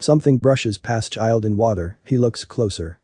Something brushes past child in water, he looks closer.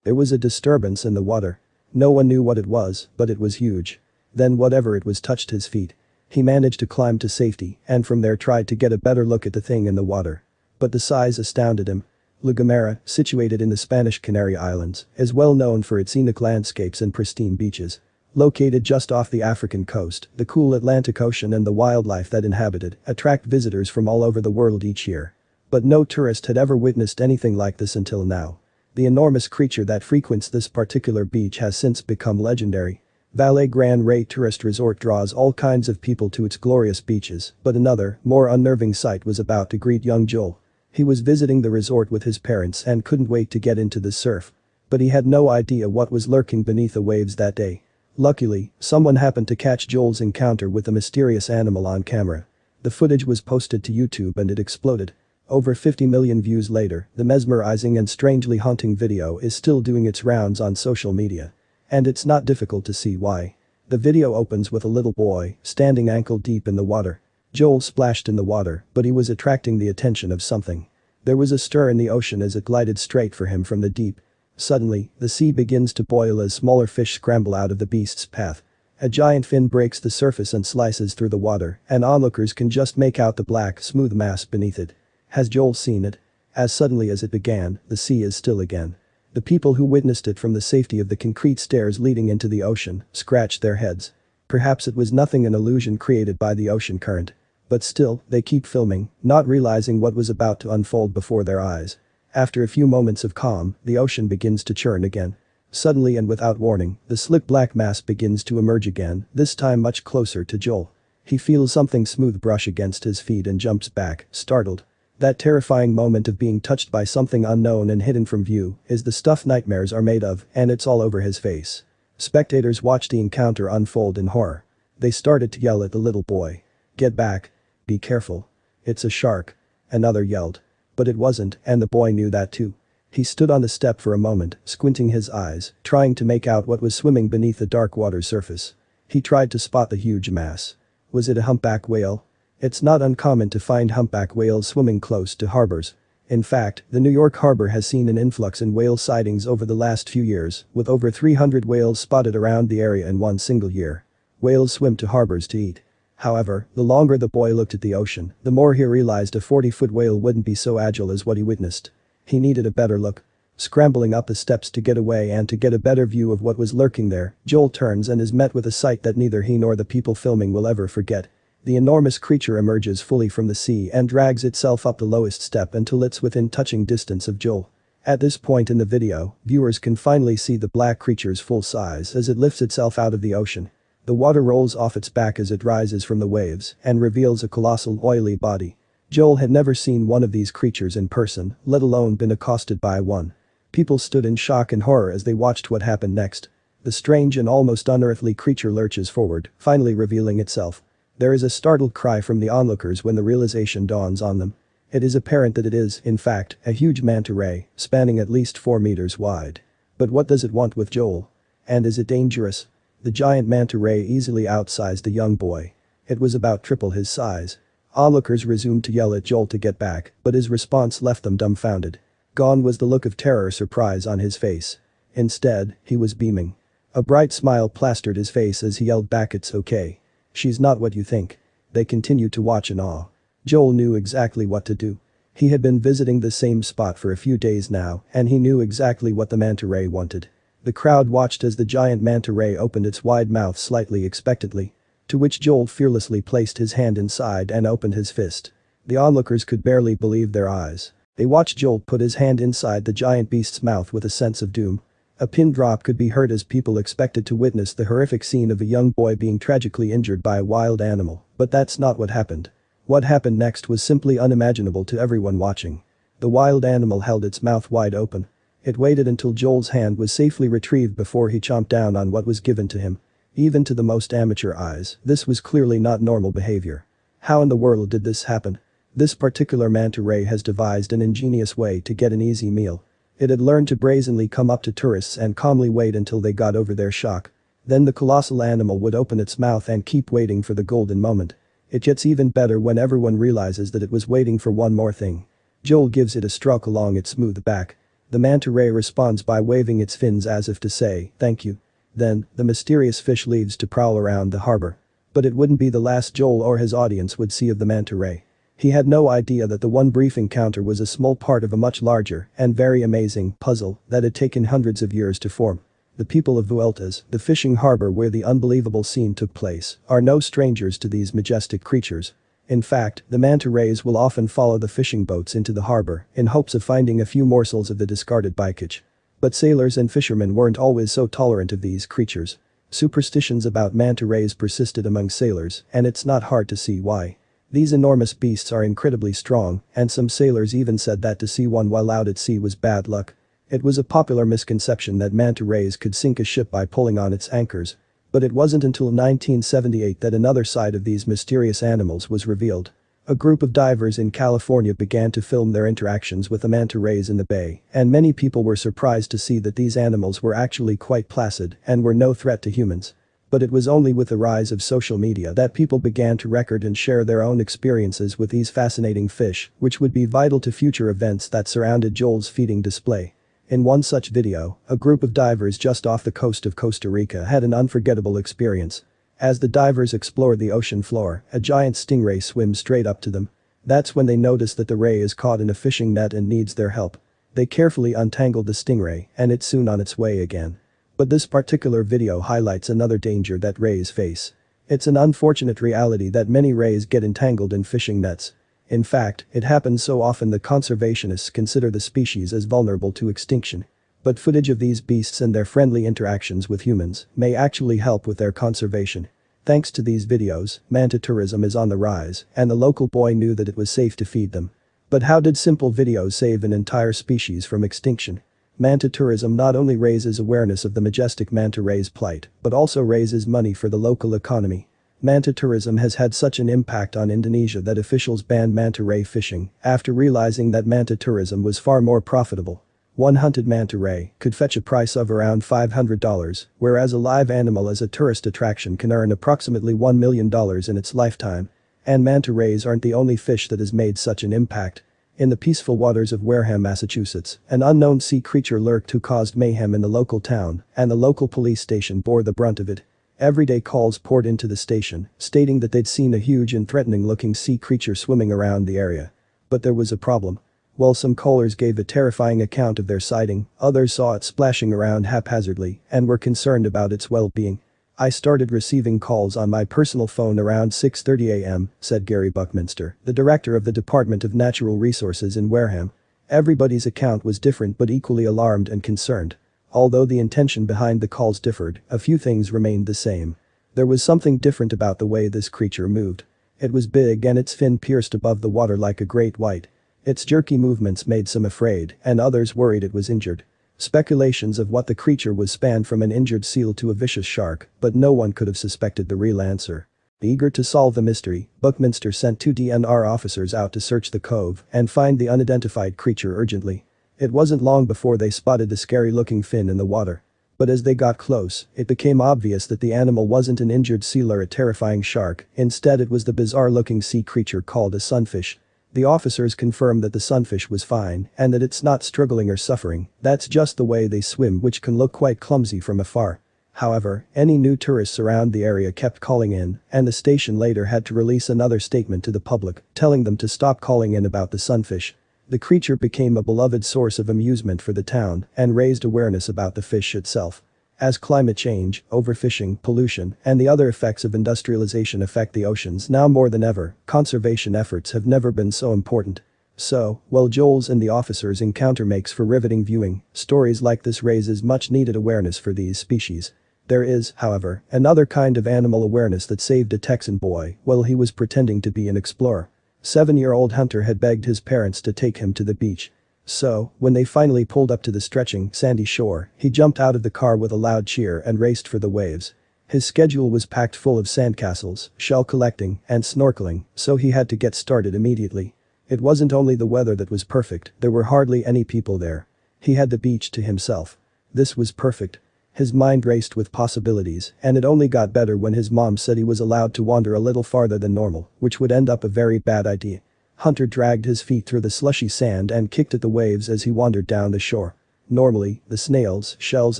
There was a disturbance in the water. No one knew what it was, but it was huge. Then whatever it was touched his feet. He managed to climb to safety and from there tried to get a better look at the thing in the water. But the size astounded him. La Gomera, situated in the Spanish Canary Islands, is well known for its scenic landscapes and pristine beaches. Located just off the African coast, the cool Atlantic Ocean and the wildlife that inhabit it attract visitors from all over the world each year. But no tourist had ever witnessed anything like this until now. The enormous creature that frequents this particular beach has since become legendary. Valle Gran Rey Tourist Resort draws all kinds of people to its glorious beaches, but another, more unnerving sight was about to greet young Joel. He was visiting the resort with his parents and couldn't wait to get into the surf. But he had no idea what was lurking beneath the waves that day. Luckily, someone happened to catch Joel's encounter with the mysterious animal on camera. The footage was posted to YouTube and it exploded. Over 50 million views later, the mesmerizing and strangely haunting video is still doing its rounds on social media. And it's not difficult to see why. The video opens with a little boy standing ankle deep in the water. Joel splashed in the water, but he was attracting the attention of something. There was a stir in the ocean as it glided straight for him from the deep. Suddenly, the sea begins to boil as smaller fish scramble out of the beast's path. A giant fin breaks the surface and slices through the water, and onlookers can just make out the black, smooth mass beneath it. Has Joel seen it? As suddenly as it began, the sea is still again. The people who witnessed it from the safety of the concrete stairs leading into the ocean scratched their heads. Perhaps it was nothing, an illusion created by the ocean current. But still, they keep filming, not realizing what was about to unfold before their eyes. After a few moments of calm, the ocean begins to churn again. Suddenly and without warning, the slick black mass begins to emerge again, this time much closer to Joel. He feels something smooth brush against his feet and jumps back, startled. That terrifying moment of being touched by something unknown and hidden from view is the stuff nightmares are made of, and it's all over his face. Spectators watched the encounter unfold in horror. They started to yell at the little boy. "Get back. Be careful. It's a shark." Another yelled. But it wasn't, and the boy knew that too. He stood on the step for a moment, squinting his eyes, trying to make out what was swimming beneath the dark water surface. He tried to spot the huge mass. Was it a humpback whale? It's not uncommon to find humpback whales swimming close to harbors. In fact, the New York harbor has seen an influx in whale sightings over the last few years, with over 300 whales spotted around the area in one single year. Whales swim to harbors to eat. However, the longer the boy looked at the ocean, the more he realized a 40-foot whale wouldn't be so agile as what he witnessed. He needed a better look. Scrambling up the steps to get away and to get a better view of what was lurking there, Joel turns and is met with a sight that neither he nor the people filming will ever forget. The enormous creature emerges fully from the sea and drags itself up the lowest step until it's within touching distance of Joel. At this point in the video, viewers can finally see the black creature's full size as it lifts itself out of the ocean. The water rolls off its back as it rises from the waves and reveals a colossal oily body. Joel had never seen one of these creatures in person, let alone been accosted by one. People stood in shock and horror as they watched what happened next. The strange and almost unearthly creature lurches forward, finally revealing itself. There is a startled cry from the onlookers when the realization dawns on them. It is apparent that it is, in fact, a huge manta ray, spanning at least 4 meters wide. But what does it want with Joel? And is it dangerous? The giant manta ray easily outsized the young boy. It was about triple his size. Onlookers resumed to yell at Joel to get back, but his response left them dumbfounded. Gone was the look of terror or surprise on his face. Instead, he was beaming. A bright smile plastered his face as he yelled back, "It's okay. She's not what you think." They continued to watch in awe. Joel knew exactly what to do. He had been visiting the same spot for a few days now, and he knew exactly what the manta ray wanted. The crowd watched as the giant manta ray opened its wide mouth slightly expectantly. To which Joel fearlessly placed his hand inside and opened his fist. The onlookers could barely believe their eyes. They watched Joel put his hand inside the giant beast's mouth with a sense of doom. A pin drop could be heard as people expected to witness the horrific scene of a young boy being tragically injured by a wild animal, but that's not what happened. What happened next was simply unimaginable to everyone watching. The wild animal held its mouth wide open. It waited until Joel's hand was safely retrieved before he chomped down on what was given to him. Even to the most amateur eyes, this was clearly not normal behavior. How in the world did this happen? This particular manta ray has devised an ingenious way to get an easy meal. It had learned to brazenly come up to tourists and calmly wait until they got over their shock. Then the colossal animal would open its mouth and keep waiting for the golden moment. It gets even better when everyone realizes that it was waiting for one more thing. Joel gives it a stroke along its smooth back. The manta ray responds by waving its fins as if to say, "Thank you." Then, the mysterious fish leaves to prowl around the harbor. But it wouldn't be the last Joel or his audience would see of the manta ray. He had no idea that the one brief encounter was a small part of a much larger and very amazing puzzle that had taken hundreds of years to form. The people of Vueltas, the fishing harbor where the unbelievable scene took place, are no strangers to these majestic creatures. In fact, the manta rays will often follow the fishing boats into the harbor in hopes of finding a few morsels of the discarded bycatch. But sailors and fishermen weren't always so tolerant of these creatures. Superstitions about manta rays persisted among sailors, and it's not hard to see why. These enormous beasts are incredibly strong, and some sailors even said that to see one while out at sea was bad luck. It was a popular misconception that manta rays could sink a ship by pulling on its anchors. But it wasn't until 1978 that another side of these mysterious animals was revealed. A group of divers in California began to film their interactions with the manta rays in the bay, and many people were surprised to see that these animals were actually quite placid and were no threat to humans. But it was only with the rise of social media that people began to record and share their own experiences with these fascinating fish, which would be vital to future events that surrounded Joel's feeding display. In one such video, a group of divers just off the coast of Costa Rica had an unforgettable experience. As the divers explored the ocean floor, a giant stingray swims straight up to them. That's when they notice that the ray is caught in a fishing net and needs their help. They carefully untangled the stingray, and it's soon on its way again. But this particular video highlights another danger that rays face. It's an unfortunate reality that many rays get entangled in fishing nets. In fact, it happens so often that conservationists consider the species as vulnerable to extinction. But footage of these beasts and their friendly interactions with humans may actually help with their conservation. Thanks to these videos, manta tourism is on the rise, and the local boy knew that it was safe to feed them. But how did simple videos save an entire species from extinction? Manta tourism not only raises awareness of the majestic manta ray's plight, but also raises money for the local economy. Manta tourism has had such an impact on Indonesia that officials banned manta ray fishing after realizing that manta tourism was far more profitable. One hunted manta ray could fetch a price of around $500, whereas a live animal as a tourist attraction can earn approximately $1 million in its lifetime. And manta rays aren't the only fish that has made such an impact. In the peaceful waters of Wareham, Massachusetts, an unknown sea creature lurked who caused mayhem in the local town, and the local police station bore the brunt of it. Everyday calls poured into the station, stating that they'd seen a huge and threatening-looking sea creature swimming around the area. But there was a problem. While some callers gave a terrifying account of their sighting, others saw it splashing around haphazardly and were concerned about its well-being. "I started receiving calls on my personal phone around 6:30 a.m., said Gary Buckminster, the director of the Department of Natural Resources in Wareham. Everybody's account was different but equally alarmed and concerned. Although the intention behind the calls differed, a few things remained the same. There was something different about the way this creature moved. It was big and its fin pierced above the water like a great white. Its jerky movements made some afraid, and others worried it was injured. Speculations of what the creature was spanned from an injured seal to a vicious shark, but no one could have suspected the real answer. Eager to solve the mystery, Buckminster sent 2 DNR officers out to search the cove and find the unidentified creature urgently. It wasn't long before they spotted the scary-looking fin in the water. But as they got close, it became obvious that the animal wasn't an injured seal or a terrifying shark, instead it was the bizarre-looking sea creature called a sunfish. The officers confirmed that the sunfish was fine and that it's not struggling or suffering, that's just the way they swim, which can look quite clumsy from afar. However, any new tourists around the area kept calling in, and the station later had to release another statement to the public, telling them to stop calling in about the sunfish. The creature became a beloved source of amusement for the town and raised awareness about the fish itself. As climate change, overfishing, pollution, and the other effects of industrialization affect the oceans now more than ever, conservation efforts have never been so important. So, while Joel's and the officers' encounter makes for riveting viewing, stories like this raises much needed awareness for these species. There is, however, another kind of animal awareness that saved a Texan boy while he was pretending to be an explorer. 7-year-old Hunter had begged his parents to take him to the beach. So, when they finally pulled up to the stretching, sandy shore, he jumped out of the car with a loud cheer and raced for the waves. His schedule was packed full of sandcastles, shell collecting, and snorkeling, so he had to get started immediately. It wasn't only the weather that was perfect, there were hardly any people there. He had the beach to himself. This was perfect. His mind raced with possibilities, and it only got better when his mom said he was allowed to wander a little farther than normal, which would end up a very bad idea. Hunter dragged his feet through the slushy sand and kicked at the waves as he wandered down the shore. Normally, the snails, shells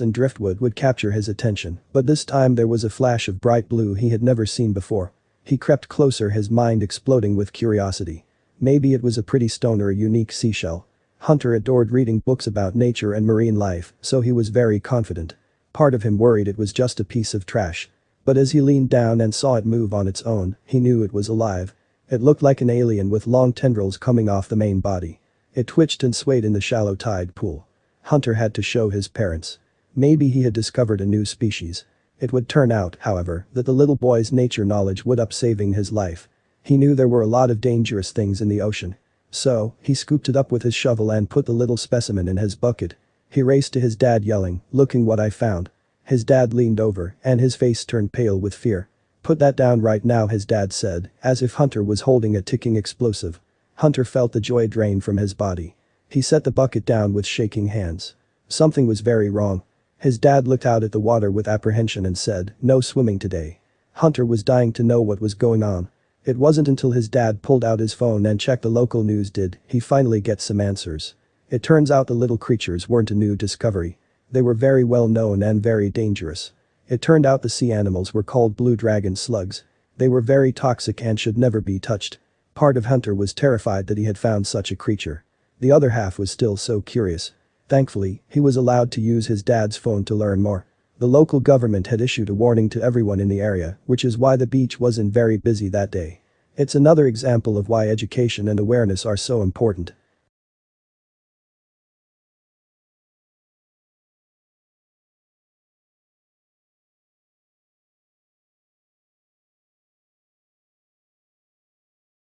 and driftwood would capture his attention, but this time there was a flash of bright blue he had never seen before. He crept closer, his mind exploding with curiosity. Maybe it was a pretty stone or a unique seashell. Hunter adored reading books about nature and marine life, so he was very confident. Part of him worried it was just a piece of trash. But as he leaned down and saw it move on its own, he knew it was alive. It looked like an alien with long tendrils coming off the main body. It twitched and swayed in the shallow tide pool. Hunter had to show his parents. Maybe he had discovered a new species. It would turn out, however, that the little boy's nature knowledge would up saving his life. He knew there were a lot of dangerous things in the ocean. So, he scooped it up with his shovel and put the little specimen in his bucket. He raced to his dad yelling, "Looking what I found." His dad leaned over, and his face turned pale with fear. "Put that down right now," his dad said, as if Hunter was holding a ticking explosive. Hunter felt the joy drain from his body. He set the bucket down with shaking hands. Something was very wrong. His dad looked out at the water with apprehension and said, "No swimming today." Hunter was dying to know what was going on. It wasn't until his dad pulled out his phone and checked the local news did he finally get some answers. It turns out the little creatures weren't a new discovery. They were very well known and very dangerous. It turned out the sea animals were called blue dragon slugs. They were very toxic and should never be touched. Part of Hunter was terrified that he had found such a creature. The other half was still so curious. Thankfully, he was allowed to use his dad's phone to learn more. The local government had issued a warning to everyone in the area, which is why the beach wasn't very busy that day. It's another example of why education and awareness are so important.